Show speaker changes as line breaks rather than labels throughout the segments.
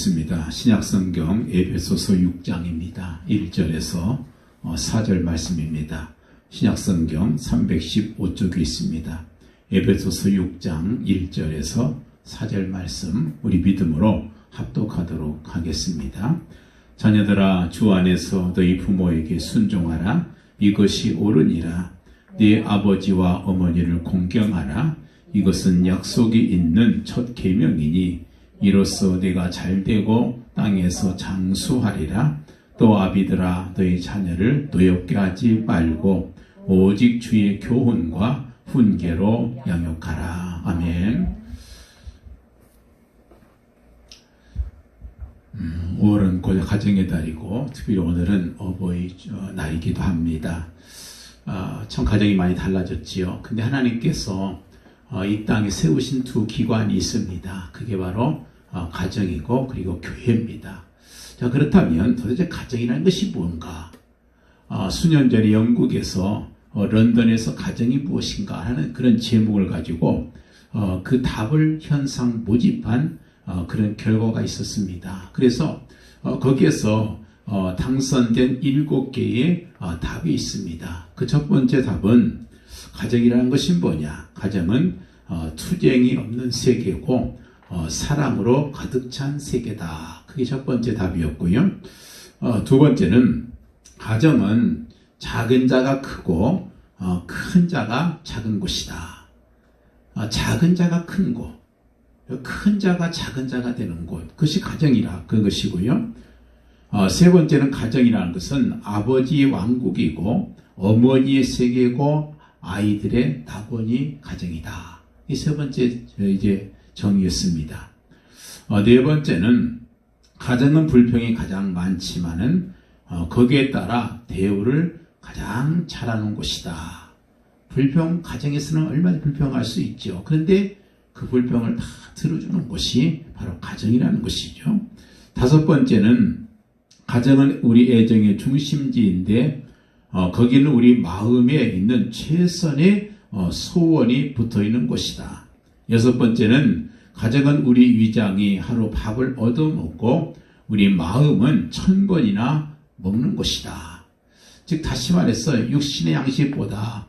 읽겠습니다. 신약성경 에베소서 6장입니다. 1절에서 4절 말씀입니다. 신약성경 315쪽에 있습니다. 에베소서 6장 1절에서 4절 말씀 우리 믿음으로 합독하도록 하겠습니다. 자녀들아, 주 안에서 너희 부모에게 순종하라. 이것이 옳으니라. 네 아버지와 어머니를 공경하라. 이것은 약속이 있는 첫 계명이니 이로써 네가 잘되고 땅에서 장수하리라. 또 아비들아, 너희 자녀를 노엽게 하지 말고 오직 주의 교훈과 훈계로 양육하라. 아멘. 5월은 가정의 달이고 특별히 오늘은 어버이 날이기도 합니다. 참 가정이 많이 달라졌지요. 근데 하나님께서 이 땅에 세우신 두 기관이 있습니다. 그게 바로 가정이고 그리고 교회입니다. 자, 그렇다면 도대체 가정이라는 것이 뭔가? 수년 전에 영국에서 런던에서 가정이 무엇인가 하는 그런 제목을 가지고 그 답을 현상 모집한 그런 결과가 있었습니다. 그래서 거기에서 당선된 7개의 답이 있습니다. 그 첫 번째 답은 가정이라는 것이 뭐냐? 가정은 투쟁이 없는 세계고 사랑으로 가득 찬 세계다. 그게 첫 번째 답이었고요. 두 번째는 가정은 작은 자가 크고 큰 자가 작은 곳이다. 작은 자가 큰 곳, 큰 자가 작은 자가 되는 곳, 그것이 가정이라 그것이고요. 세 번째는 가정이라는 것은 아버지의 왕국이고 어머니의 세계고 아이들의 낙원이 가정이다. 이 세 번째 이제 정의였습니다. 네 번째는 가정은 불평이 가장 많지만은 거기에 따라 대우를 가장 잘하는 곳이다. 불평, 가정에서는 얼마나 불평할 수 있죠. 그런데 그 불평을 다 들어주는 곳이 바로 가정이라는 것이죠. 다섯 번째는 가정은 우리 애정의 중심지인데 거기는 우리 마음에 있는 최선의 소원이 붙어있는 곳이다. 여섯 번째는 가정은 우리 위장이 하루 밥을 얻어먹고 우리 마음은 1000번이나 먹는 곳이다. 즉 다시 말해서 육신의 양식보다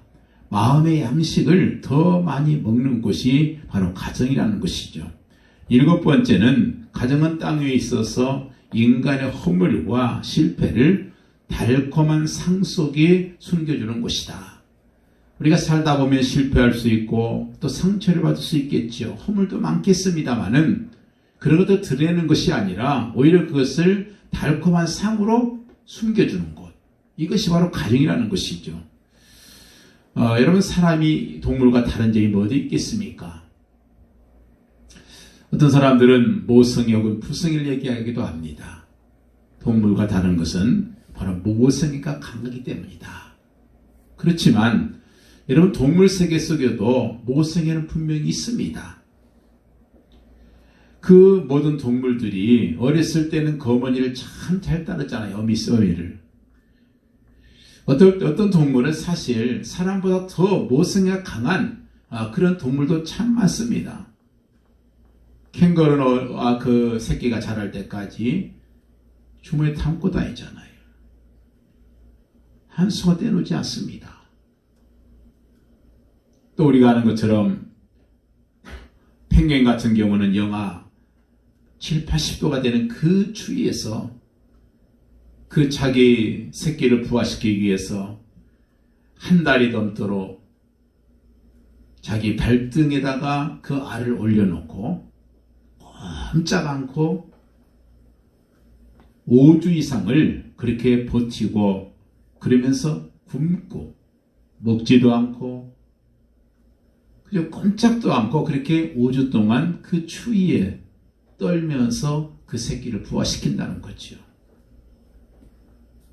마음의 양식을 더 많이 먹는 곳이 바로 가정이라는 것이죠. 일곱 번째는 가정은 땅 위에 있어서 인간의 허물과 실패를 달콤한 상 속에 숨겨주는 곳이다. 우리가 살다 보면 실패할 수 있고 또 상처를 받을 수 있겠죠. 허물도 많겠습니다만은 그런 것도 드러내는 것이 아니라 오히려 그것을 달콤한 상으로 숨겨주는 곳. 이것이 바로 가정이라는 것이죠. 여러분, 사람이 동물과 다른 점이 어디 있겠습니까? 어떤 사람들은 모성애 혹은 부성애를 얘기하기도 합니다. 동물과 다른 것은 바로 모성애가 강하기 때문이다. 그렇지만 여러분, 동물 세계 속에도 모성애는 분명히 있습니다. 그 모든 동물들이 어렸을 때는 그 어머니를 참 잘 따랐잖아요. 어미를. 어떤 동물은 사실 사람보다 더 모성애가 강한 그런 동물도 참 많습니다. 캥거루는 그 새끼가 자랄 때까지 주머니에 담고 다니잖아요. 한수가 떼놓지 않습니다. 또 우리가 아는 것처럼 펭귄 같은 경우는 영하 7, 80도가 되는 그 추위에서 그 자기 새끼를 부화시키기 위해서 한 달이 넘도록 자기 발등에다가 그 알을 올려놓고 꼼짝 않고 5주 이상을 그렇게 버티고 그러면서 굶고 먹지도 않고 그저 꼼짝도 않고 그렇게 5주 동안 그 추위에 떨면서 그 새끼를 부화시킨다는 거죠.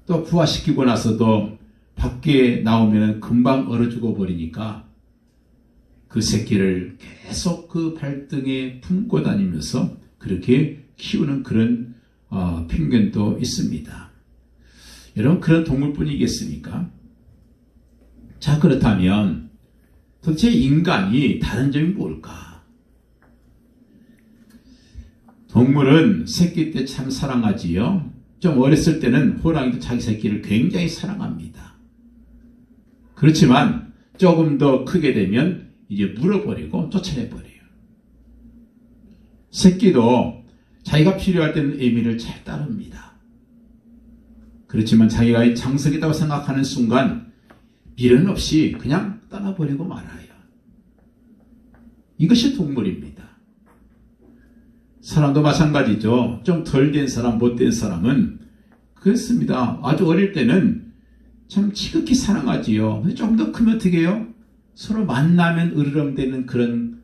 또 부화시키고 나서도 밖에 나오면 금방 얼어 죽어버리니까 그 새끼를 계속 그 발등에 품고 다니면서 그렇게 키우는 그런 펭귄도 있습니다. 여러분, 그런 동물뿐이겠습니까? 자, 그렇다면 도대체 인간이 다른 점이 뭘까? 동물은 새끼 때 참 사랑하지요. 좀 어렸을 때는 호랑이도 자기 새끼를 굉장히 사랑합니다. 그렇지만 조금 더 크게 되면 이제 물어버리고 쫓아내버려요. 새끼도 자기가 필요할 때는 애미를 잘 따릅니다. 그렇지만 자기가 장성이라고 생각하는 순간 미련 없이 그냥 떠나버리고 말아요. 이것이 동물입니다. 사람도 마찬가지죠. 좀 덜 된 사람, 못된 사람은 그렇습니다. 아주 어릴 때는 참 지극히 사랑하지요. 근데 조금 더 크면 어떻게 해요? 서로 만나면 으르렁대는 그런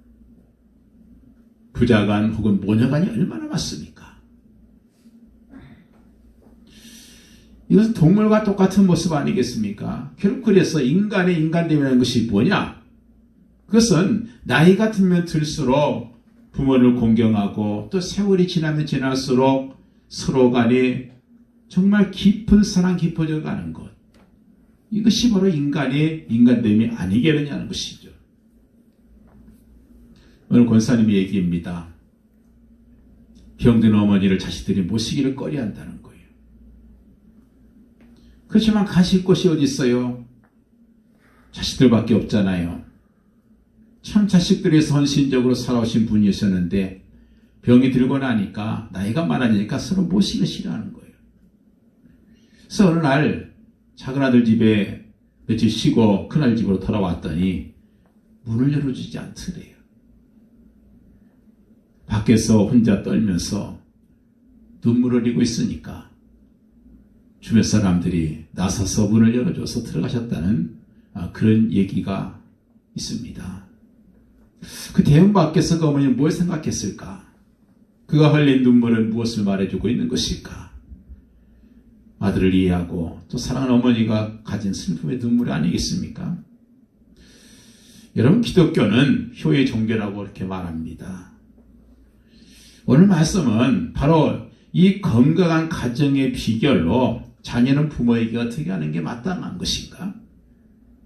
부자간 혹은 모녀간이 얼마나 많습니까? 이것은 동물과 똑같은 모습 아니겠습니까? 결국 그래서 인간의 인간됨이라는 것이 뭐냐? 그것은 나이가 들면 들수록 부모를 공경하고 또 세월이 지나면 지날수록 서로 간에 정말 깊은 사랑 깊어져 가는 것. 이것이 바로 인간의 인간됨이 아니겠느냐는 것이죠. 오늘 권사님의 얘기입니다. 병든 어머니를 자식들이 모시기를 꺼려한다는 거예요. 그렇지만 가실 곳이 어디 있어요? 자식들밖에 없잖아요. 참 자식들이 헌신적으로 살아오신 분이셨는데 병이 들고 나니까 나이가 많아지니까 서로 모시기 싫어하는 거예요. 그래서 어느 날 작은 아들 집에 며칠 쉬고 큰아들 집으로 돌아왔더니 문을 열어주지 않더래요. 밖에서 혼자 떨면서 눈물을 흘리고 있으니까 주변 사람들이 나서서 문을 열어줘서 들어가셨다는 그런 얘기가 있습니다. 그 대문 밖에서 그 어머니는 뭘 생각했을까? 그가 흘린 눈물은 무엇을 말해주고 있는 것일까? 아들을 이해하고 또 사랑하는 어머니가 가진 슬픔의 눈물이 아니겠습니까? 여러분, 기독교는 효의 종교라고 이렇게 말합니다. 오늘 말씀은 바로 이 건강한 가정의 비결로 자녀는 부모에게 어떻게 하는 게 마땅한 것인가?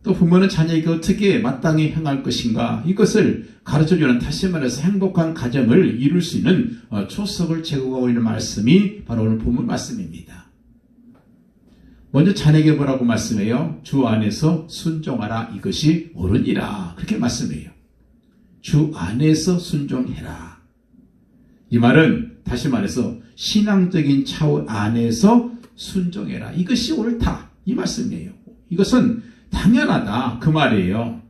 또 부모는 자녀에게 어떻게 마땅히 행할 것인가? 이것을 가르쳐주는, 다시 말해서 행복한 가정을 이룰 수 있는 초석을 제공하고 있는 말씀이 바로 오늘 본문 말씀입니다. 먼저 자녀에게 뭐라고 말씀해요? 주 안에서 순종하라, 이것이 옳으니라, 그렇게 말씀해요. 주 안에서 순종해라. 이 말은 다시 말해서 신앙적인 차원 안에서 순종해라, 이것이 옳다, 이 말씀이에요. 이것은 당연하다, 그 말이에요.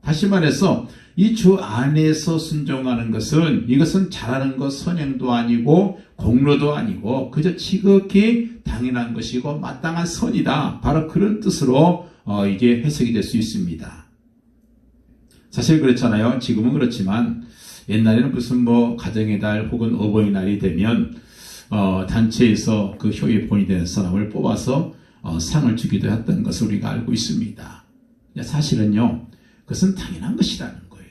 다시 말해서 이 주 안에서 순종하는 것은, 이것은 잘하는 것, 선행도 아니고 공로도 아니고 그저 지극히 당연한 것이고 마땅한 선이다, 바로 그런 뜻으로 이게 해석이 될 수 있습니다. 사실 그렇잖아요. 지금은 그렇지만 옛날에는 무슨 가정의 달 혹은 어버이날이 되면 단체에서 그 효의 본이 되는 사람을 뽑아서 상을 주기도 했던 것을 우리가 알고 있습니다. 사실은요, 그것은 당연한 것이라는 거예요.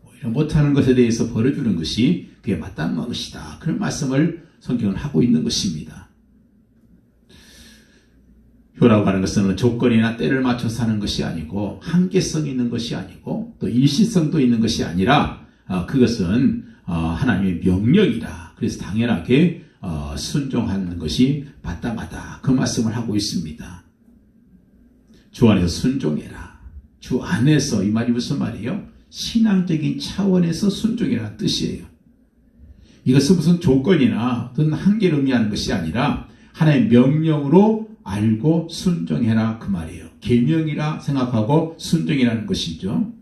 오히려 못하는 것에 대해서 벌을 주는 것이 그게 마땅한 것이다, 그런 말씀을 성경은 하고 있는 것입니다. 효라고 하는 것은 조건이나 때를 맞춰서 하는 것이 아니고 한계성이 있는 것이 아니고 또 일시성도 있는 것이 아니라 그것은 하나님의 명령이다. 그래서 당연하게 순종하는 것이 마땅하다, 그 말씀을 하고 있습니다. 주 안에서 순종해라. 주 안에서, 이 말이 무슨 말이에요? 신앙적인 차원에서 순종이라는 뜻이에요. 이것은 무슨 조건이나 어떤 한계를 의미하는 것이 아니라 하나의 명령으로 알고 순종해라, 그 말이에요. 계명이라 생각하고 순종이라는 것이죠.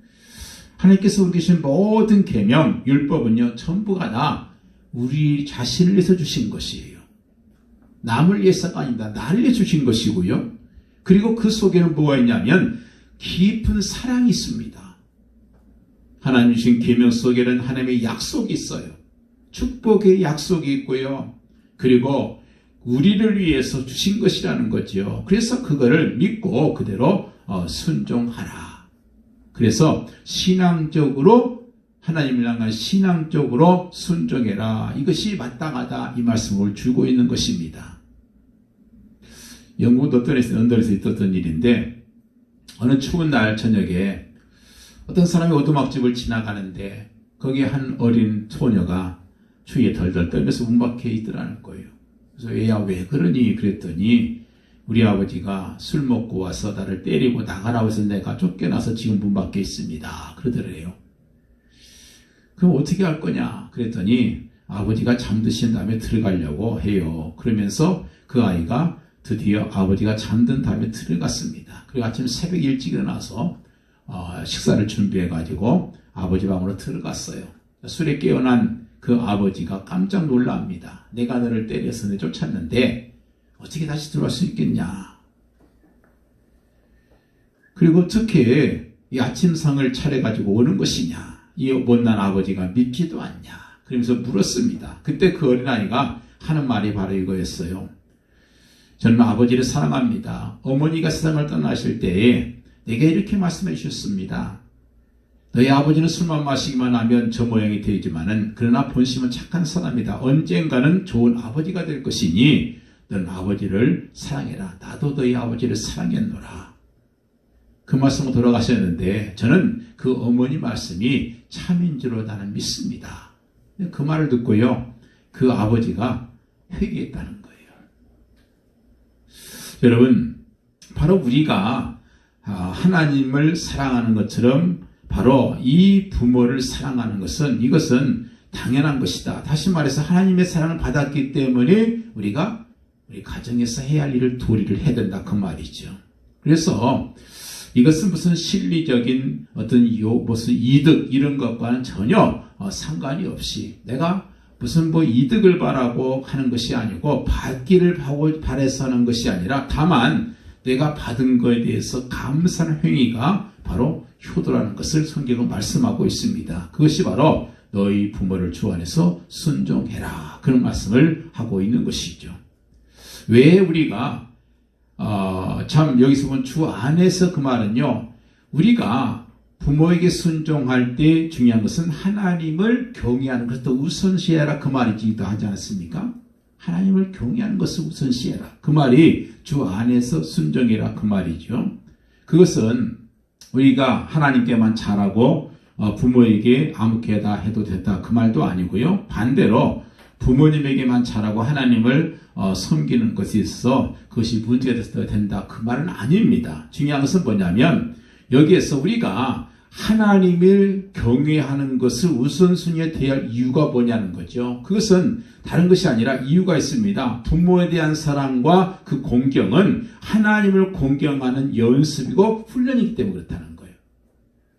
하나님께서 우리 주신 모든 계명, 율법은요, 전부가 다 우리 자신을 위해서 주신 것이에요. 남을 위해서가 아닙니다. 나를 위해 주신 것이고요. 그리고 그 속에는 뭐가 있냐면 깊은 사랑이 있습니다. 하나님 주신 계명 속에는 하나님의 약속이 있어요. 축복의 약속이 있고요. 그리고 우리를 위해서 주신 것이라는 거죠. 그래서 그거를 믿고 그대로 순종하라. 그래서 신앙적으로, 하나님을 향한 신앙적으로 순종해라, 이것이 마땅하다, 이 말씀을 주고 있는 것입니다. 영국 런던에서 있었던 일인데, 어느 추운 날 저녁에 어떤 사람이 오두막집을 지나가는데 거기에 한 어린 소녀가 추위에 덜덜 떨면서 문 밖에 있더라는 거예요. 그래서 얘야 왜 그러니 그랬더니 우리 아버지가 술 먹고 와서 나를 때리고 나가라고 해서 내가 쫓겨나서 지금 문 밖에 있습니다. 그러더래요. 그럼 어떻게 할 거냐 그랬더니 아버지가 잠드신 다음에 들어가려고 해요. 그러면서 그 아이가 드디어 아버지가 잠든 다음에 들어갔습니다. 그리고 아침 새벽 일찍 일어나서 식사를 준비해가지고 아버지 방으로 들어갔어요. 술에 깨어난 그 아버지가 깜짝 놀랍니다. 내가 너를 때려서 내 쫓았는데 어떻게 다시 들어갈 수 있겠냐. 그리고 어떻게 이 아침상을 차려가지고 오는 것이냐. 이 못난 아버지가 밉지도 않냐. 그러면서 물었습니다. 그때 그 어린아이가 하는 말이 바로 이거였어요. 저는 아버지를 사랑합니다. 어머니가 세상을 떠나실 때에 내게 이렇게 말씀해 주셨습니다. 너희 아버지는 술만 마시기만 하면 저 모양이 되지만은 그러나 본심은 착한 사람이다. 언젠가는 좋은 아버지가 될 것이니 너는 아버지를 사랑해라. 나도 너희 아버지를 사랑했노라. 그 말씀으로 돌아가셨는데 저는 그 어머니 말씀이 참인 줄로 나는 믿습니다. 그 말을 듣고요. 그 아버지가 회개했다는 거예요. 여러분, 바로 우리가 하나님을 사랑하는 것처럼 바로 이 부모를 사랑하는 것은 이것은 당연한 것이다. 다시 말해서 하나님의 사랑을 받았기 때문에 우리가 우리 가정에서 해야 할 일을 도리를 해야 된다. 그 말이죠. 그래서 이것은 무슨 실리적인 어떤 무슨 이득 이런 것과는 전혀 상관이 없이 내가 무슨 이득을 바라고 하는 것이 아니고 받기를 바라서 하는 것이 아니라 다만 내가 받은 것에 대해서 감사하는 행위가 바로 효도라는 것을 성경은 말씀하고 있습니다. 그것이 바로 너희 부모를 주 안에서 순종해라. 그런 말씀을 하고 있는 것이죠. 왜 우리가 참 여기서 보면 주 안에서 그 말은요. 우리가 부모에게 순종할 때 중요한 것은 하나님을 경외하는 것도 우선시해라. 그 말이기도 하지 않습니까? 하나님을 경외하는 것을 우선시해라. 그 말이 주 안에서 순종해라. 그 말이죠. 그것은 우리가 하나님께만 잘하고 부모에게 아무개다 해도 됐다. 그 말도 아니고요. 반대로 부모님에게만 잘하고 하나님을 섬기는 것에 있어서 그것이 문제가 됐어야 된다. 그 말은 아닙니다. 중요한 것은 뭐냐면 여기에서 우리가 하나님을 경외하는 것을 우선순위에 대할 이유가 뭐냐는 거죠. 그것은 다른 것이 아니라 이유가 있습니다. 부모에 대한 사랑과 그 공경은 하나님을 공경하는 연습이고 훈련이기 때문에 그렇다는 거예요.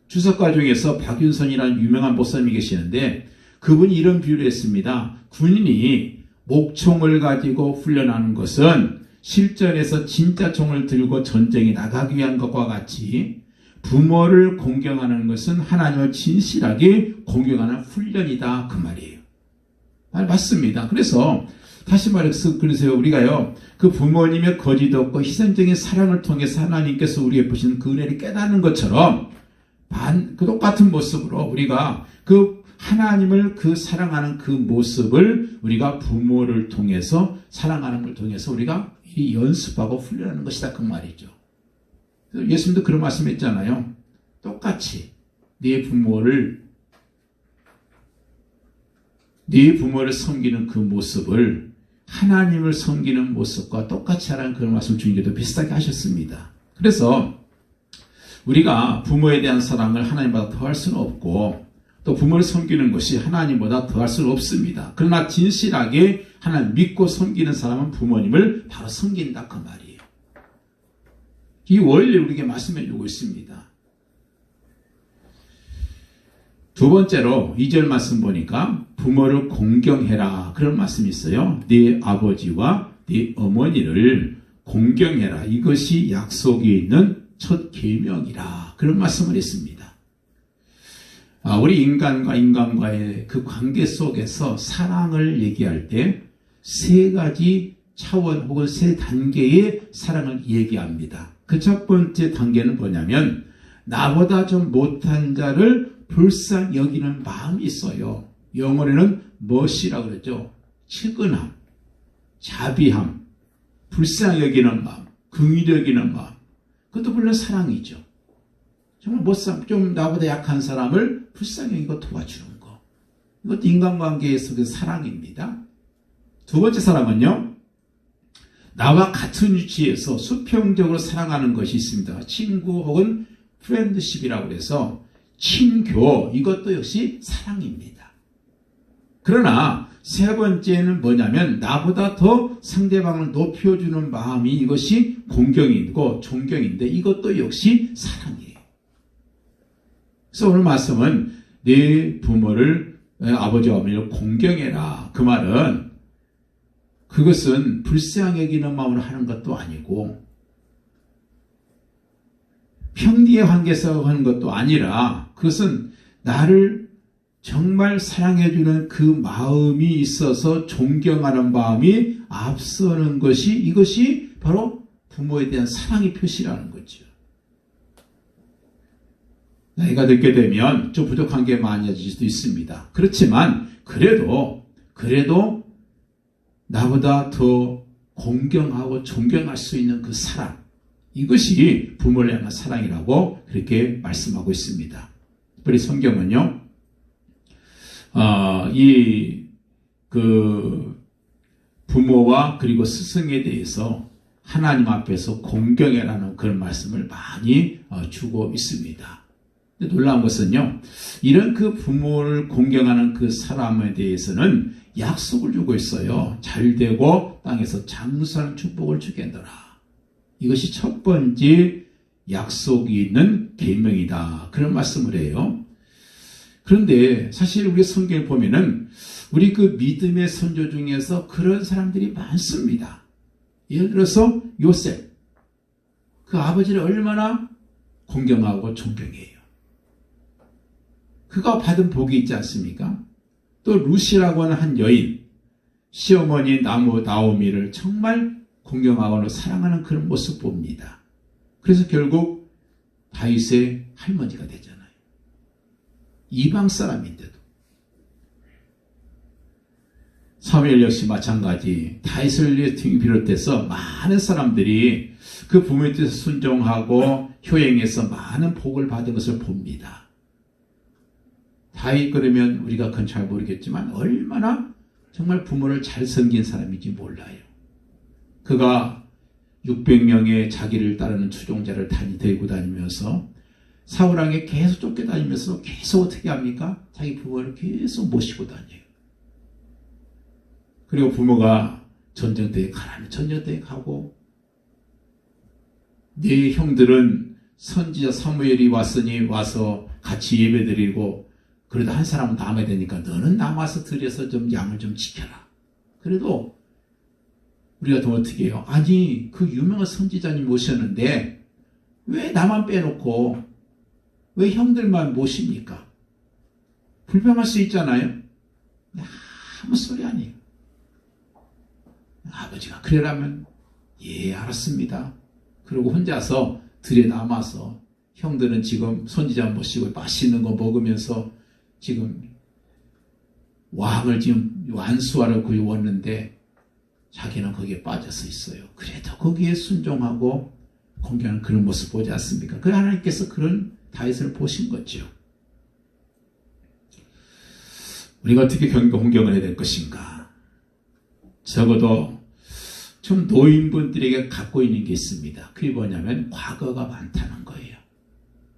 주석가 중에서 박윤선이라는 유명한 목사님이 계시는데 그분이 이런 비유를 했습니다. 군인이 목총을 가지고 훈련하는 것은 실전에서 진짜 총을 들고 전쟁에 나가기 위한 것과 같이 부모를 공경하는 것은 하나님을 진실하게 공경하는 훈련이다. 그 말이에요. 맞습니다. 그래서 다시 말해서 그러세요. 우리가요. 그 부모님의 거짓 없고 희생적인 사랑을 통해서 하나님께서 우리에게 보시는 그 은혜를 깨닫는 것처럼 그 똑같은 모습으로 우리가 그 하나님을 그 사랑하는 그 모습을 우리가 부모를 통해서 사랑하는 걸 통해서 우리가 연습하고 훈련하는 것이다. 그 말이죠. 예수님도 그런 말씀했잖아요. 똑같이 네 부모를 섬기는 그 모습을 하나님을 섬기는 모습과 똑같이 하라는 그런 말씀을 주님께도 비슷하게 하셨습니다. 그래서 우리가 부모에 대한 사랑을 하나님보다 더할 수는 없고 또 부모를 섬기는 것이 하나님보다 더할 수는 없습니다. 그러나 진실하게 하나님 믿고 섬기는 사람은 부모님을 바로 섬긴다. 그 말이에요. 이 원리를 우리에게 말씀해 주고 있습니다. 두 번째로 2절 말씀 보니까 부모를 공경해라. 그런 말씀이 있어요. 네 아버지와 네 어머니를 공경해라. 이것이 약속에 있는 첫 계명이라. 그런 말씀을 했습니다. 우리 인간과 인간과의 그 관계 속에서 사랑을 얘기할 때 세 가지 차원 혹은 세 단계의 사랑을 얘기합니다. 그 첫 번째 단계는 뭐냐면 나보다 좀 못한 자를 불쌍히 여기는 마음이 있어요. 영어로는 mercy라고 그러죠. 측은함, 자비함, 불쌍히 여기는 마음, 긍휼히 여기는 마음. 그것도 물론 사랑이죠. 정말 좀 나보다 약한 사람을 불쌍히 여기고 도와주는 거. 이것도 인간관계 속에서 사랑입니다. 두 번째 사랑은요, 나와 같은 위치에서 수평적으로 사랑하는 것이 있습니다. 친구 혹은 프렌드십이라고 해서 친교, 이것도 역시 사랑입니다. 그러나 세 번째는 뭐냐면 나보다 더 상대방을 높여주는 마음이, 이것이 공경이고 존경인데 이것도 역시 사랑이에요. 그래서 오늘 말씀은 네 부모를, 아버지와 어머니를 공경해라. 그 말은 그것은 불쌍히 여기는 마음으로 하는 것도 아니고 평리의 관계에서 하는 것도 아니라 그것은 나를 정말 사랑해주는 그 마음이 있어서 존경하는 마음이 앞서는 것이, 이것이 바로 부모에 대한 사랑의 표시라는 거죠. 나이가 듣게 되면 좀 부족한 게 많아질 수도 있습니다. 그렇지만 그래도 나보다 더 공경하고 존경할 수 있는 그 사랑, 이것이 부모를 향한 사랑이라고 그렇게 말씀하고 있습니다. 특별히 성경은요, 부모와 그리고 스승에 대해서 하나님 앞에서 공경해라는 그런 말씀을 많이 주고 있습니다. 근데 놀라운 것은요, 이런 그 부모를 공경하는 그 사람에 대해서는 약속을 주고 있어요. 잘되고 땅에서 장수하는 축복을 주겠노라. 이것이 첫 번째 약속이 있는 계명이다. 그런 말씀을 해요. 그런데 사실 우리 성경을 보면은 우리 그 믿음의 선조 중에서 그런 사람들이 많습니다. 예를 들어서 요셉, 그 아버지를 얼마나 공경하고 존경해요. 그가 받은 복이 있지 않습니까? 또 루시라고 하는 한 여인, 시어머니 나오미를 정말 공경하고 사랑하는 그런 모습 봅니다. 그래서 결국 다윗의 할머니가 되잖아요. 이방 사람인데도. 사무엘 역시 마찬가지. 다윗을 비롯해서 많은 사람들이 그 부모의 뜻에 순종하고 효행해서 많은 복을 받은 것을 봅니다. 다윗 그러면 우리가 그건 잘 모르겠지만 얼마나 정말 부모를 잘 섬긴 사람인지 몰라요. 그가 600명의 자기를 따르는 추종자를 데리고 다니면서 사울왕에 계속 쫓겨다니면서 계속 어떻게 합니까? 자기 부모를 계속 모시고 다녀요. 그리고 부모가 전쟁터에 가라면 전쟁터에 가고, 네 형들은 선지자 사무엘이 와서 같이 예배드리고, 그래도 한 사람은 남아야 되니까 너는 남아서 들여서 좀 양을 좀 지켜라. 그래도 우리가 더 어떻게 해요? 아니, 그 유명한 선지자님 모셨는데 왜 나만 빼놓고 왜 형들만 모십니까? 불평할 수 있잖아요. 아무 소리 아니에요. 아버지가 그래라면 예, 알았습니다. 그리고 혼자서 들에 남아서 형들은 지금 선지자 모시고 맛있는 거 먹으면서 지금 왕을 지금 완수하러 왔는데 자기는 거기에 빠져서 있어요. 그래도 거기에 순종하고 공경하는 그런 모습 보지 않습니까? 그 하나님께서 그런 다윗을 보신 거죠. 우리가 어떻게 공경을 해야 될 것인가? 적어도 좀 노인분들에게 갖고 있는 게 있습니다. 그게 뭐냐면 과거가 많다는 거예요.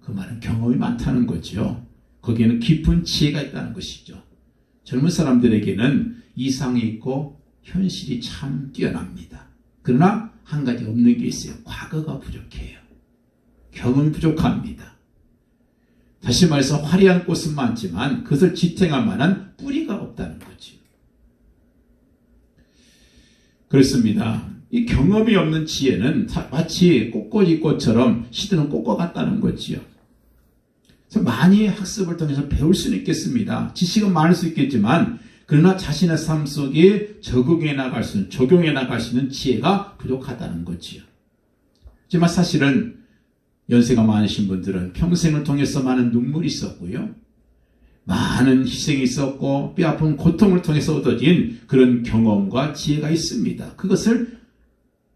그 말은 경험이 많다는 거죠. 거기에는 깊은 지혜가 있다는 것이죠. 젊은 사람들에게는 이상이 있고 현실이 참 뛰어납니다. 그러나 한 가지 없는 게 있어요. 과거가 부족해요. 경험이 부족합니다. 다시 말해서 화려한 꽃은 많지만 그것을 지탱할 만한 뿌리가 없다는 거죠. 그렇습니다. 이 경험이 없는 지혜는 마치 꽃꽂이꽃처럼 시드는 꽃과 같다는 거지요. 그래서 많이 학습을 통해서 배울 수는 있겠습니다. 지식은 많을 수 있겠지만 그러나 자신의 삶 속에 적용해 나갈 수 있는 지혜가 부족하다는 거지요. 하지만 사실은 연세가 많으신 분들은 평생을 통해서 많은 눈물이 있었고요. 많은 희생이 있었고 뼈아픈 고통을 통해서 얻어진 그런 경험과 지혜가 있습니다. 그것을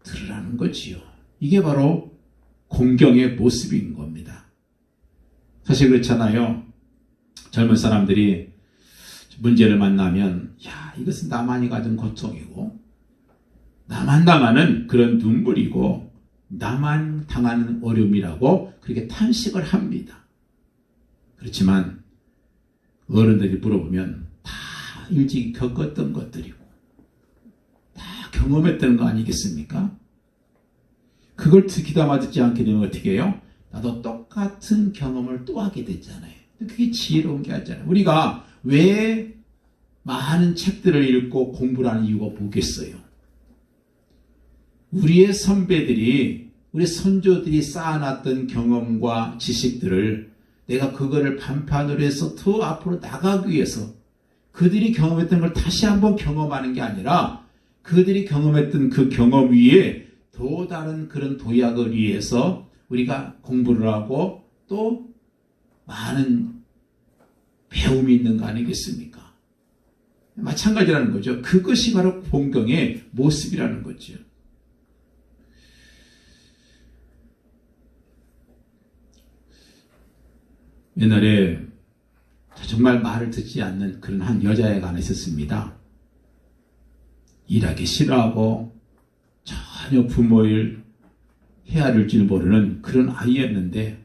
들으라는 거지요. 이게 바로 공경의 모습인 겁니다. 사실 그렇잖아요. 젊은 사람들이 문제를 만나면 이것은 나만이 가진 고통이고 나만 당하는 그런 눈물이고 나만 당하는 어려움이라고 그렇게 탄식을 합니다. 그렇지만 어른들이 물어보면 다 일찍 겪었던 것들이고 다 경험했던 거 아니겠습니까? 그걸 귀담아 듣지 않게 되면 어떻게 해요? 나도 똑같은 경험을 또 하게 되잖아요. 그게 지혜로운 게 아니잖아요. 우리가 왜 많은 책들을 읽고 공부를 하는 이유가 뭐겠어요? 우리의 선배들이, 우리 선조들이 쌓아놨던 경험과 지식들을 내가 그거를 반판으로 해서 더 앞으로 나가기 위해서 그들이 경험했던 걸 다시 한번 경험하는 게 아니라 그들이 경험했던 그 경험 위에 또 다른 그런 도약을 위해서 우리가 공부를 하고 또 많은 배움이 있는 거 아니겠습니까? 마찬가지라는 거죠. 그것이 바로 본경의 모습이라는 거죠. 옛날에 정말 말을 듣지 않는 그런 한 여자애가 하나 있었습니다. 일하기 싫어하고 전혀 부모를 헤아릴 줄 모르는 그런 아이였는데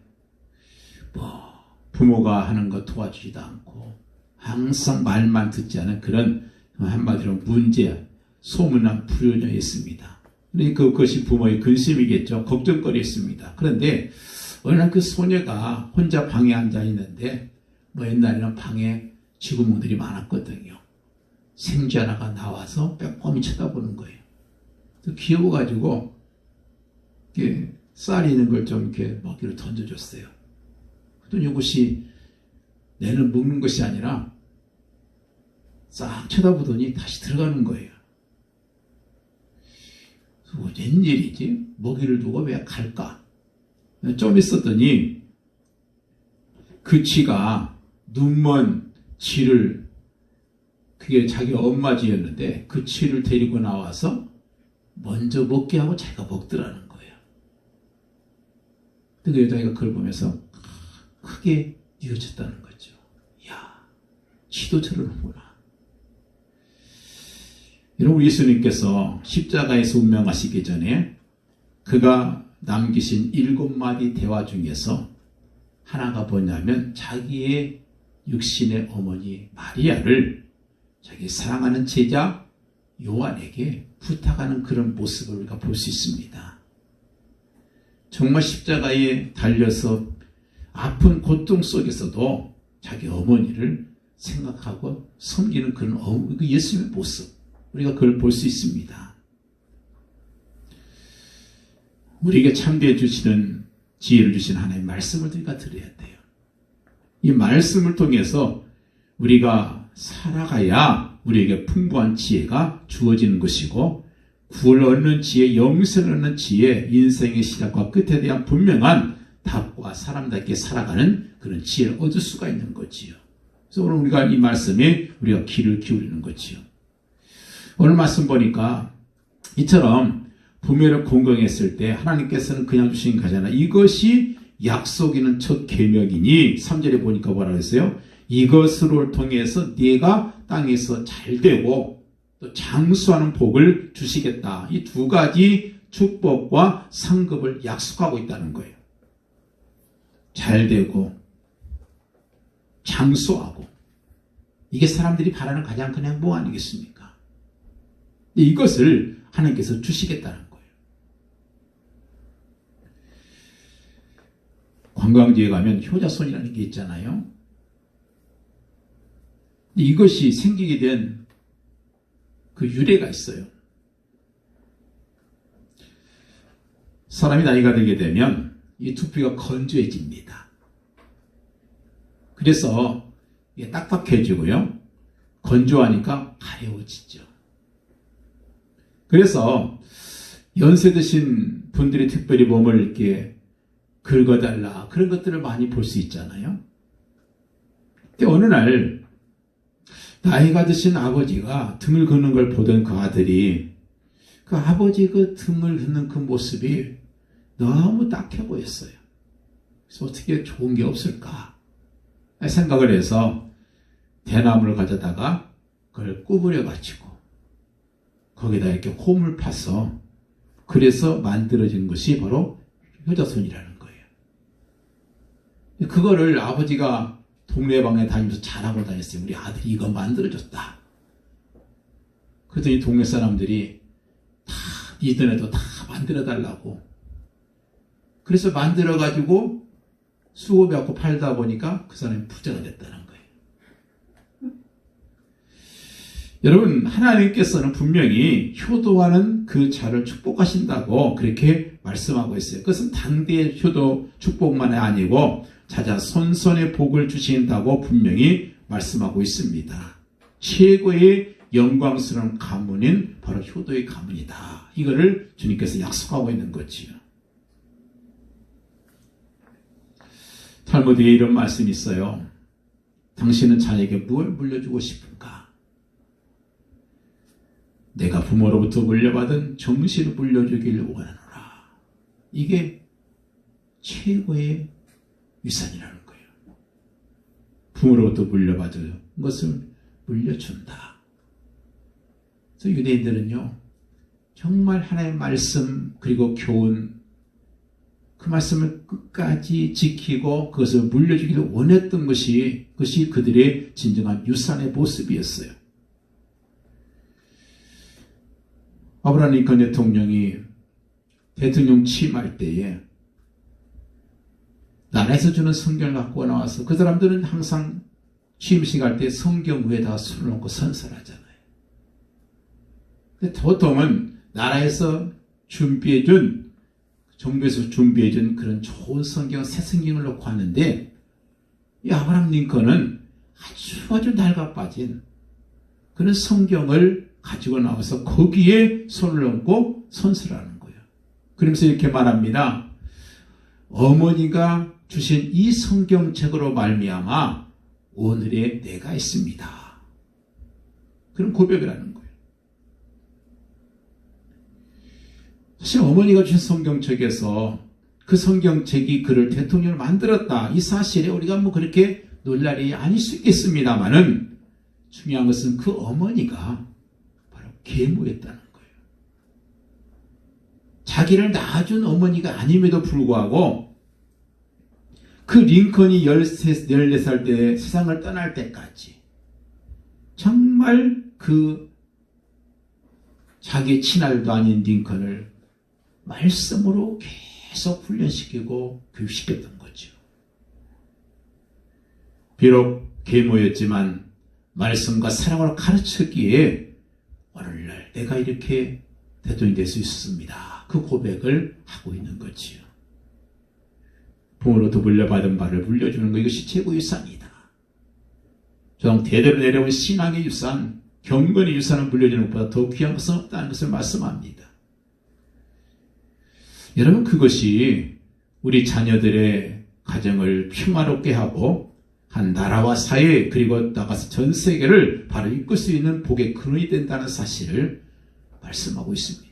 부모가 하는 거 도와주지도 않고 항상 말만 듣지 않은 그런 한마디로 문제, 소문난 불효녀였습니다. 그러니까 그것이 부모의 근심이겠죠. 걱정거리였습니다. 그런데 어느 날 그 소녀가 혼자 방에 앉아 있는데 옛날에는 방에 직원들이 많았거든요. 생쥐 하나가 나와서 빼꼼히 쳐다보는 거예요. 귀여워가지고 이렇게 쌀이 있는 걸 좀 이렇게 먹이로 던져줬어요. 그랬더니 이것이 내는 먹는 것이 아니라 싹 쳐다보더니 다시 들어가는 거예요. 웬일이지? 먹이를 두고 왜 갈까? 좀 있었더니 그 쥐가 눈먼 쥐를, 그게 자기 엄마 쥐였는데 그 쥐를 데리고 나와서 먼저 먹게 하고 자기가 먹더라는 거예요. 그 여자애가 그걸 보면서 크게 뉘어졌다는 거죠. 야, 쥐도 저러는구나. 여러분, 예수님께서 십자가에서 운명하시기 전에 그가 남기신 7마디 대화 중에서 하나가 뭐냐면 자기의 육신의 어머니 마리아를 자기 사랑하는 제자 요한에게 부탁하는 그런 모습을 우리가 볼 수 있습니다. 정말 십자가에 달려서 아픈 고통 속에서도 자기 어머니를 생각하고 섬기는 그런 예수님의 모습, 우리가 그걸 볼 수 있습니다. 우리에게 참되어 주시는 지혜를 주신 하나님의 말씀을 우리가 들어야 돼요. 이 말씀을 통해서 우리가 살아가야 우리에게 풍부한 지혜가 주어지는 것이고, 구원을 얻는 지혜, 영생을 얻는 지혜, 인생의 시작과 끝에 대한 분명한 답과 사람답게 살아가는 그런 지혜를 얻을 수가 있는 거지요. 그래서 오늘 우리가 이 말씀에 우리가 귀를 기울이는 거지요. 오늘 말씀 보니까 이처럼 부모를 공경했을 때 하나님께서는 그냥 주신 거잖아. 이것이 약속 있는 첫 계명이니 3절에 보니까 뭐라고 했어요? 이것을 통해서 네가 땅에서 잘되고 또 장수하는 복을 주시겠다. 이 두 가지 축복과 상급을 약속하고 있다는 거예요. 잘되고 장수하고, 이게 사람들이 바라는 가장 큰 행복 아니겠습니까? 이것을 하나님께서 주시겠다는 거예요. 관광지에 가면 효자손이라는 게 있잖아요. 이것이 생기게 된 그 유래가 있어요. 사람이 나이가 들게 되면 이 두피가 건조해집니다. 그래서 이게 딱딱해지고요. 건조하니까 가려워지죠. 그래서 연세 드신 분들이 특별히 몸을 이렇게 긁어달라, 그런 것들을 많이 볼 수 있잖아요. 근데 어느 날 나이가 드신 아버지가 등을 긋는 걸 보던 그 아들이 그 아버지 그 등을 긋는 그 모습이 너무 딱해 보였어요. 그래서 어떻게 좋은 게 없을까 생각을 해서 대나무를 가져다가 그걸 구부려가지고 거기다 이렇게 홈을 파서 그래서 만들어진 것이 바로 효자손이라는 거예요. 그거를 아버지가 동네방에 다니면서 자랑을 다녔어요. 우리 아들이 이거 만들어줬다. 그랬더니 동네 사람들이 다 이전에도 다 만들어달라고. 그래서 만들어가지고 수고받고 팔다 보니까 그 사람이 부자가 됐다는 거예요. 여러분, 하나님께서는 분명히 효도하는 그 자를 축복하신다고 그렇게 말씀하고 있어요. 그것은 당대의 효도 축복만이 아니고 자손손의 복을 주신다고 분명히 말씀하고 있습니다. 최고의 영광스러운 가문인 바로 효도의 가문이다. 이거를 주님께서 약속하고 있는 거지요. 탈무드에 이런 말씀이 있어요. 당신은 자에게 무엇을 물려주고 싶은가? 내가 부모로부터 물려받은 정신을 물려주길 원하노라. 이게 최고의 유산이라는 거예요. 부모로부터 물려받은 것을 물려준다. 그래서 유대인들은요, 정말 하나님의 말씀 그리고 교훈, 그 말씀을 끝까지 지키고 그것을 물려주기를 원했던 것이 그들의 진정한 유산의 모습이었어요. 아브라함 링컨 대통령이 대통령 취임할 때에 나라에서 주는 성경을 갖고 나와서 그 사람들은 항상 취임식 할 때 성경 위에다가 손을 얹고 선서하잖아요. 근데 보통은 나라에서 준비해준, 정부에서 준비해준 그런 좋은 성경, 새 성경을 놓고 하는데, 이 아브라함 링컨은 아주 낡아 빠진 그런 성경을 가지고 나와서 거기에 손을 얹고 선서를 하는 거예요. 그러면서 이렇게 말합니다. 어머니가 주신 이 성경책으로 말미암아 오늘의 내가 있습니다. 그런 고백을 하는 거예요. 사실 어머니가 주신 성경책에서 그 성경책이 그를 대통령으로 만들었다. 이 사실에 우리가 뭐 그렇게 놀랄 일이 아닐 수 있겠습니다만은 중요한 것은 그 어머니가 바로 계모였다는 거예요. 자기를 낳아준 어머니가 아님에도 불구하고 그 링컨이 14살 때 세상을 떠날 때까지 정말 그 자기의 친아들도 아닌 링컨을 말씀으로 계속 훈련시키고 교육시켰던 거죠. 비록 계모였지만 말씀과 사랑으로 가르쳤기에 오늘날 내가 이렇게 대통령이 될 수 있었습니다. 그 고백을 하고 있는 거지요. 부모로부터 물려받은 바를 물려주는 것, 이것이 최고의 유산이다. 저 대대로 내려온 신앙의 유산, 경건의 유산을 물려주는 것보다 더 귀한 것은 없다는 것을 말씀합니다. 여러분, 그것이 우리 자녀들의 가정을 평화롭게 하고 한 나라와 사회, 그리고 나가서 전 세계를 바로 이끌 수 있는 복의 근원이 된다는 사실을 말씀하고 있습니다.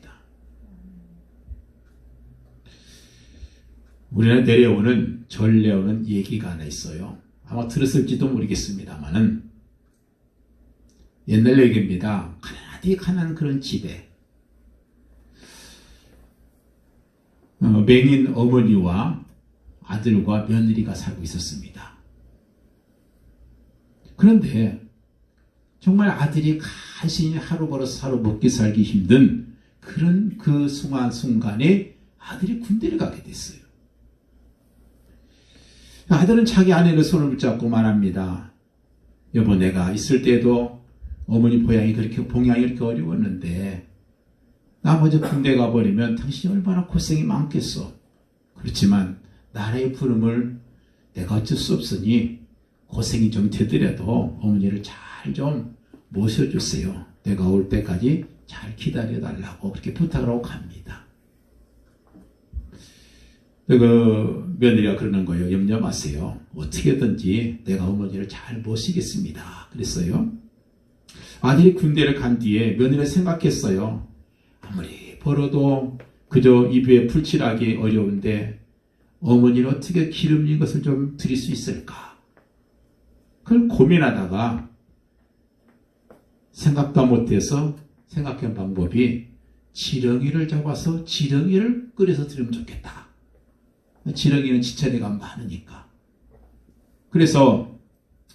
우리나라에 내려오는 전래오는 얘기가 하나 있어요. 아마 들었을지도 모르겠습니다만은 옛날 얘기입니다. 가난하디 가난한 그런 집에 맹인 어머니와 아들과 며느리가 살고 있었습니다. 그런데 정말 아들이 간신히 하루 벌어서 하루 먹기 살기 힘든 그런 그 순간에 아들이 군대를 가게 됐어요. 아들은 자기 아내를 손을 붙잡고 말합니다. 여보, 내가 있을 때도 어머니 봉양이 그렇게 어려웠는데 나 먼저 군대 가버리면 당신이 얼마나 고생이 많겠어. 그렇지만 나라의 부름을 내가 어쩔 수 없으니 고생이 좀 되더라도 어머니를 잘 좀 모셔주세요. 내가 올 때까지 잘 기다려달라고 그렇게 부탁을 하고 갑니다. 그 며느리가 그러는 거예요. 염려 마세요. 어떻게든지 내가 어머니를 잘 모시겠습니다. 그랬어요. 아들이 군대를 간 뒤에 며느리가 생각했어요. 아무리 벌어도 그저 입에 풀칠하기 어려운데 어머니는 어떻게 기름진 것을 좀 드릴 수 있을까? 그걸 고민하다가 생각도 못해서 생각한 방법이 지렁이를 잡아서 지렁이를 끓여서 드리면 좋겠다. 지렁이는 지체대가 많으니까. 그래서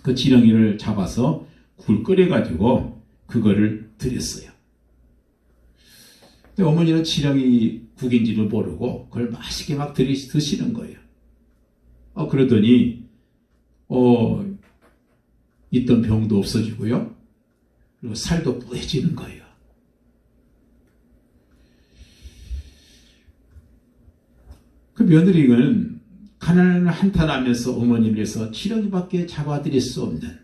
그 지렁이를 잡아서 굴 끓여가지고 그거를 드렸어요. 근데 어머니는 지렁이 국인지를 모르고 그걸 맛있게 막 드시는 거예요. 그러더니 있던 병도 없어지고요. 그리고 살도 뿌해지는 거예요. 그 며느리는 가난을 한탄하면서 어머니를 위해서 지렁이밖에 잡아드릴 수 없는,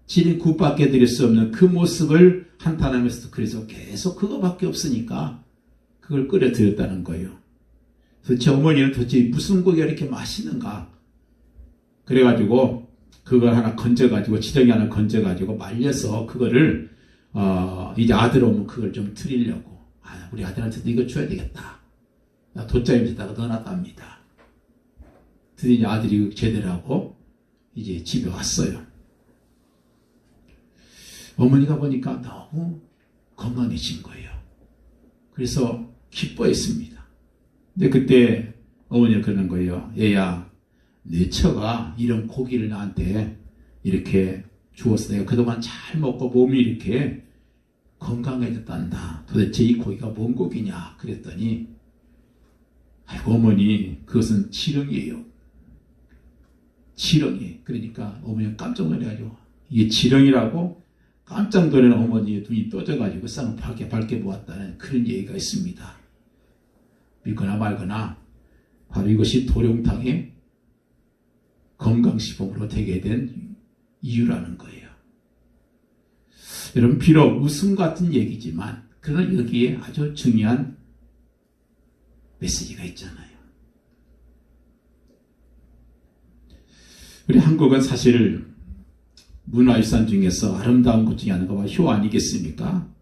지렁이 굿밖에 드릴 수 없는 그 모습을 한탄하면서 그래서 계속 그거밖에 없으니까 그걸 끓여드렸다는 거예요. 그래서 제 어머니는 도대체 무슨 고기가 이렇게 맛있는가? 그래가지고 그걸 하나 건져가지고 지렁이 하나 건져가지고 말려서 그거를 이제 아들 오면 그걸 좀 드리려고 우리 아들한테도 이거 줘야 되겠다. 돗자리에다가 넣어놨답니다. 드디어 아들이 제대로 하고 이제 집에 왔어요. 어머니가 보니까 너무 건강해진 거예요. 그래서 기뻐했습니다. 근데 그때 어머니가 그러는 거예요. 얘야, 내 처가 이런 고기를 나한테 이렇게 주어서 내가 그동안 잘 먹고 몸이 이렇게 건강해졌단다. 도대체 이 고기가 뭔 고기냐? 그랬더니 아이고 어머니, 그것은 지렁이에요. 지렁이. 그러니까 어머니가 깜짝 놀래가지고 이게 지렁이라고 깜짝 놀라는 어머니의 눈이 떠져가지고 쌍파랗게 밝게 보았다는 그런 얘기가 있습니다. 믿거나 말거나 바로 이것이 도룡탕의 건강식품으로 되게 된 이유라는 거예요. 여러분, 비록 웃음 같은 얘기지만 그러나 여기에 아주 중요한 메시지가 있잖아요. 우리 한국은 사실 문화유산 중에서 아름다운 것 중에 하나가 바로 효 아니겠습니까?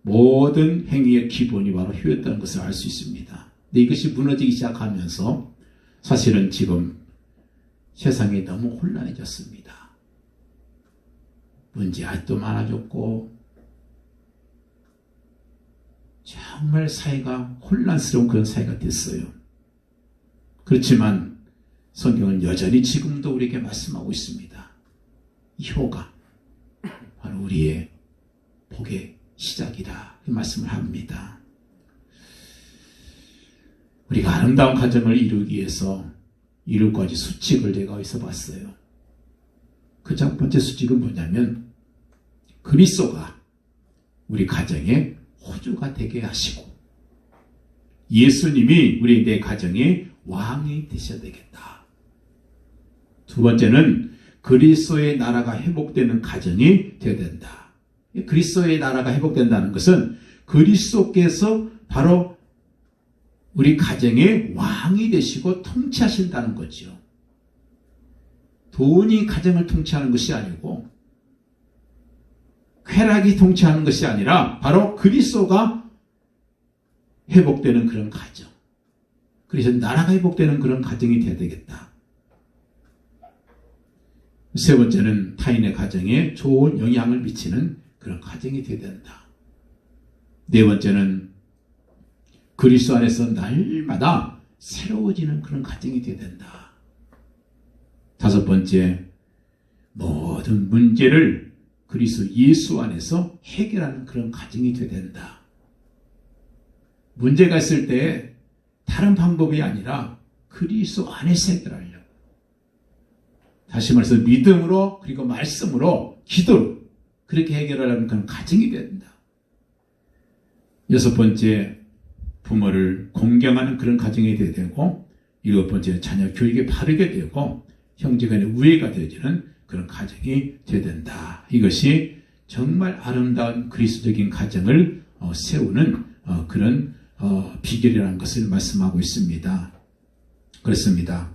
모든 행위의 기본이 바로 효였다는 것을 알 수 있습니다. 근데 이것이 무너지기 시작하면서 사실은 지금 세상이 너무 혼란해졌습니다. 문제 아직도 많아졌고 정말 사회가 혼란스러운 그런 사회가 됐어요. 그렇지만 성경은 여전히 지금도 우리에게 말씀하고 있습니다. 이 효가 바로 우리의 복의 시작이다. 이 말씀을 합니다. 우리가 아름다운 가정을 이루기 위해서 7가지 수칙을 제가 어디서 봤어요. 그 첫 번째 수칙은 뭐냐면 그리스도가 우리 가정의 호주가 되게 하시고 예수님이 우리 내 가정의 왕이 되셔야 되겠다. 두 번째는 그리스도의 나라가 회복되는 가정이 되어야 된다. 그리스도의 나라가 회복된다는 것은 그리스도께서 바로 우리 가정의 왕이 되시고 통치하신다는 거죠. 돈이 가정을 통치하는 것이 아니고 쾌락이 통치하는 것이 아니라 바로 그리스도가 회복되는 그런 가정. 그래서 나라가 회복되는 그런 가정이 되어야 되겠다. 세 번째는 타인의 가정에 좋은 영향을 미치는 그런 가정이 되어야 된다. 네 번째는 그리스도 안에서 날마다 새로워지는 그런 가정이 되어야 된다. 다섯 번째, 모든 문제를 그리스도 예수 안에서 해결하는 그런 가정이 되어야 된다. 문제가 있을 때 다른 방법이 아니라 그리스도 안에서 해결하려고. 다시 말해서 믿음으로 그리고 말씀으로 기도로 그렇게 해결하려는 그런 가정이 되어야 된다. 여섯 번째, 부모를 공경하는 그런 가정이 되어야 되고, 일곱 번째, 자녀 교육이 바르게 되고 형제간의 우애가 되어지는 그런 가정이 되어야 된다. 이것이 정말 아름다운 그리스도적인 가정을 세우는 그런 비결이라는 것을 말씀하고 있습니다. 그렇습니다.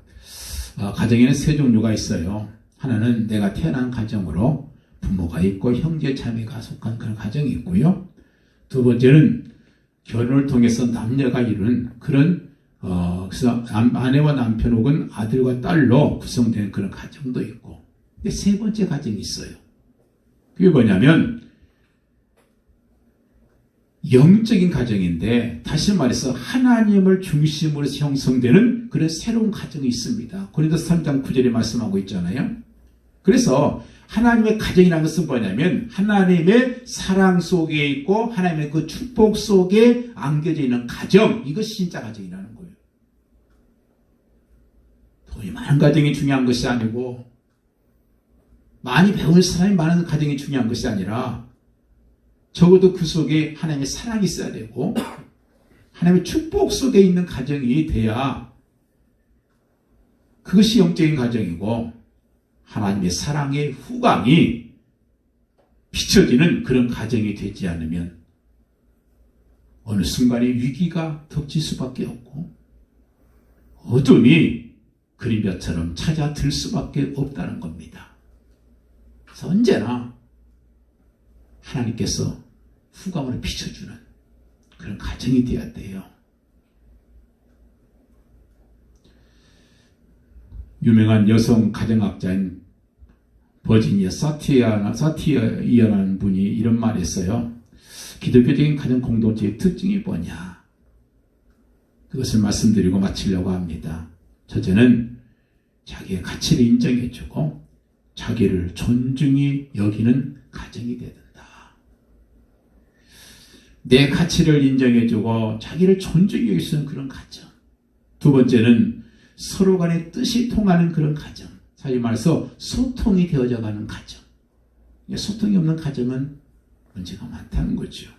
가정에는 세 종류가 있어요. 하나는 내가 태어난 가정으로 부모가 있고 형제 자매가 속한 그런 가정이 있고요. 두 번째는 결혼을 통해서 남녀가 이루는 그런 그래서 아내와 남편 혹은 아들과 딸로 구성된 그런 가정도 있고, 근데 세 번째 가정이 있어요. 그게 뭐냐면 영적인 가정인데, 다시 말해서 하나님을 중심으로 형성되는 그런 새로운 가정이 있습니다. 고린도서 3장 9절에 말씀하고 있잖아요. 그래서 하나님의 가정이라는 것은 뭐냐면 하나님의 사랑 속에 있고 하나님의 그 축복 속에 안겨져 있는 가정, 이것이 진짜 가정이라는 거예요. 돈이 많은 가정이 중요한 것이 아니고 많이 배운 사람이 많은 가정이 중요한 것이 아니라 적어도 그 속에 하나님의 사랑이 있어야 되고 하나님의 축복 속에 있는 가정이 돼야 그것이 영적인 가정이고 하나님의 사랑의 후광이 비춰지는 그런 가정이 되지 않으면 어느 순간에 위기가 덮칠 수밖에 없고 어둠이 그림자처럼 찾아들 수밖에 없다는 겁니다. 그래서 언제나 하나님께서 후광으로 비춰주는 그런 가정이 되어야 돼요. 유명한 여성 가정학자인 버지니아 사티어라는 분이 이런 말을 했어요. 기독교적인 가정 공동체의 특징이 뭐냐? 그것을 말씀드리고 마치려고 합니다. 첫째는 자기의 가치를 인정해주고 자기를 존중히 여기는 가정이 되야 된다. 내 가치를 인정해주고 자기를 존중히 여길 수 있는 그런 가정. 두 번째는 서로 간의 뜻이 통하는 그런 가정. 사실 말해서 소통이 되어져가는 가정. 소통이 없는 가정은 문제가 많다는 거죠.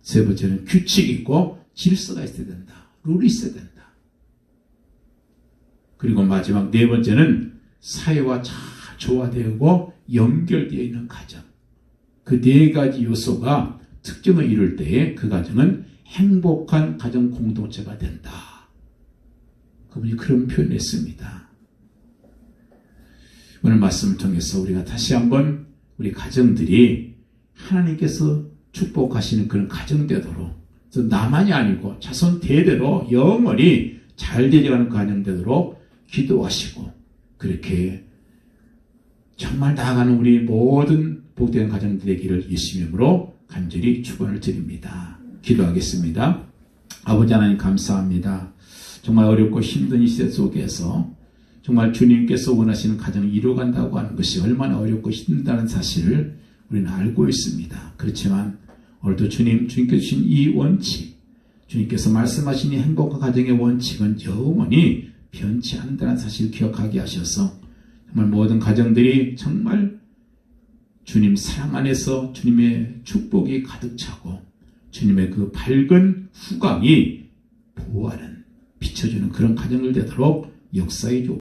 세 번째는 규칙이 있고 질서가 있어야 된다. 룰이 있어야 된다. 그리고 마지막 네 번째는 사회와 잘 조화되고 연결되어 있는 가정. 그 네 가지 요소가 특징을 이룰 때에 그 가정은 행복한 가정 공동체가 된다. 그분이 그런 표현을 했습니다. 오늘 말씀을 통해서 우리가 다시 한번 우리 가정들이 하나님께서 축복하시는 그런 가정 되도록, 나만이 아니고 자손 대대로 영원히 잘 되어가는 가정 되도록 기도하시고 그렇게 정말 나아가는 우리 모든 복된 가정들 되기를 예수님으로 간절히 축원을 드립니다. 기도하겠습니다. 아버지 하나님 감사합니다. 정말 어렵고 힘든 이 시대 속에서 정말 주님께서 원하시는 가정을 이루어간다고 하는 것이 얼마나 어렵고 힘들다는 사실을 우리는 알고 있습니다. 그렇지만 오늘도 주님께서 주신 이 원칙, 주님께서 말씀하신 이 행복한 가정의 원칙은 영원히 변치 않는다는 사실을 기억하게 하셔서 정말 모든 가정들이 정말 주님 사랑 안에서 주님의 축복이 가득 차고 주님의 그 밝은 후광이 보호하는 비춰주는 그런 가정을 되도록 역사해 주옵소서.